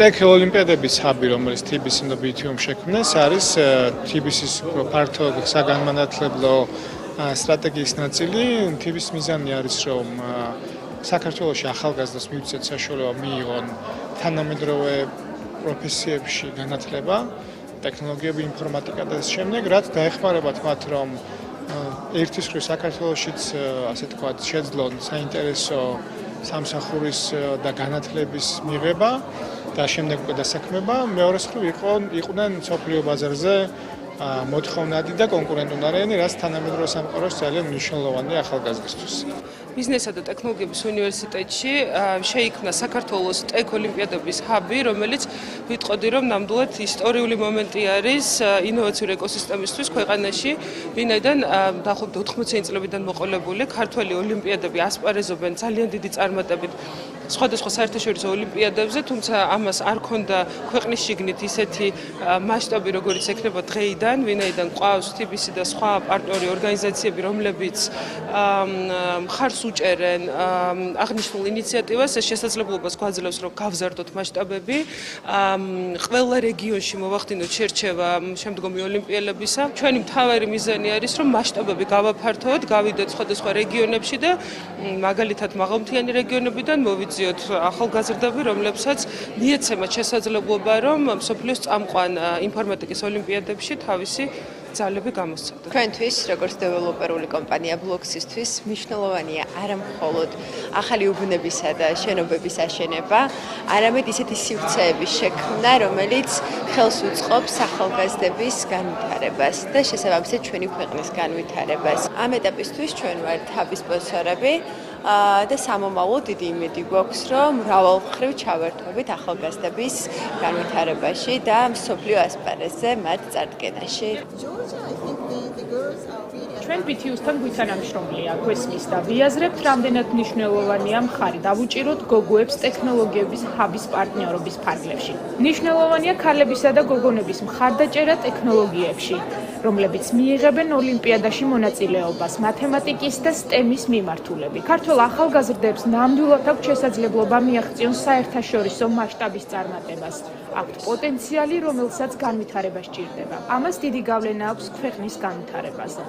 ტექ ოლიმპიადების ჰაბი, რომელიც TBC-ს და BTU-მ შექმნეს, არის TBC-ს ფართო საგანმანათლებლო სტრატეგიის ნაწილი. TBC-ს მიზანი არის, რომ საქართველოში ახალგაზრდას მივცეთ საშუალება მიიღონ თანამედროვე პროფესიებში განათლება, ტექნოლოგიები, ინფორმატიკა და შემდეგ, რაც დაეხმარებათ მათ, რომ ერთის მხრივ საქართველოშიც, ასე თქვათ, შეძლონ საინტერესო სამსახურის და განათლების მიღება და შემდეგ უკვე დასაქმება. მეორეს მხრივ იყვნენ მსოფლიო ბაზარზე მოთხოვნადი და კონკურენტუნარიანი, რაც თანამედროვე სამყაროს ძალიან მნიშვნელოვანია ახალგაზრდისთვის. ბიზნესა და ტექნოლოგიების უნივერსიტეტში შეიქმნა საქართველოს ტექ ოლიმპიადების ჰაბი, რომელიც ვიტყოდი, რომ ნამდვილად ისტორიული მომენტი არის ინოვაციური ეკოსისტემისთვის ქვეყანაში, ვინაიდან დაახლოებით 80 წლებიდან მოყოლებული ქართველი ოლიმპიადები ასპარეზობენ ძალიან დიდი წარმატებით სხვადასხვა საერთაშორისო ოლიმპიადებზე, თუმცა ამას არ ქონდა ქვეყნის შიგნით ისეთი მასშტაბი, როგორც ექნება დღეიდან, ვინაიდან ყავს TBC და სხვა პარტნიორი ორგანიზაციები, რომლებიც მხარს უჭერენ აღნიშნულ ინიციატივას, ეს შესაძლებლობას გვაძლევს, რომ გავზარდოთ მასშტაბები, ყველა რეგიონში მოვახდინოთ შერჩევა შემდგომი ოლიმპიადებისა. ჩვენი მთავარი მიზანი არის, რომ მასშტაბები გავაფართოვოთ, გავიდეთ სხვადასხვა რეგიონებში და მაგალითად მაღალმთიანი რეგიონებიდან მოვიძიოთ ახალგაზრდები, რომლებსაც მიეცემათ შესაძლებლობა, რომ მსოფლიოს წამყვან ინფორმატიკის ოლიმპიადებში თავისი ძალები გამოსცადოთ. Ჩვენთვის, როგორც დეველოპერული კომპანია Bloxis-თვის, მნიშვნელოვანია არა მხოლოდ ახალი უბნებისა და შენობების აშენება, არამედ ისეთი სივრცეების შექმნა, რომელიც ხელს უწყობს ახალგაზრდების განვითარებას და შესაბამისად ჩვენი ქვეყნის განვითარებას. ამ ეტაპისთვის ჩვენ ვართ ჰაბის სპონსორები და სამომავლო დიდი იმედი გვაქვს, რომ მრავალმხრივ ჩავერთვებით ახალგაზრდების განვითარებაში და მსოფლიო ასპარეზზე მათ წარდგენაში. ჩვენ BTU-სთან გვითანამშრომლია გვესმის და ვიაზრებთ, რამდენად მნიშვნელოვანია მხარი დავუჭიროთ გოგოებს ტექნოლოგიების ჰაბის პარტნიორობის ფარგლებში. მნიშვნელოვანია ქალებისა და გოგონების მხარდაჭერა ტექნოლოგიებში, რომლებიც მიიღებენ ოლიმპიადაში მონაწილეობას მათემატიკის და STEM-ის მიმართულებით. ქართველ ახალგაზრდებს ნამდვილად აქვს შესაძლებლობა მიაღწიონ საერთაშორისო მასშტაბის წარმატებას. აქვთ პოტენციალი, რომელსაც განვითარება სჭირდება. ამას დიდი გავლენა აქვს ქვეყნის განვითარებაზე.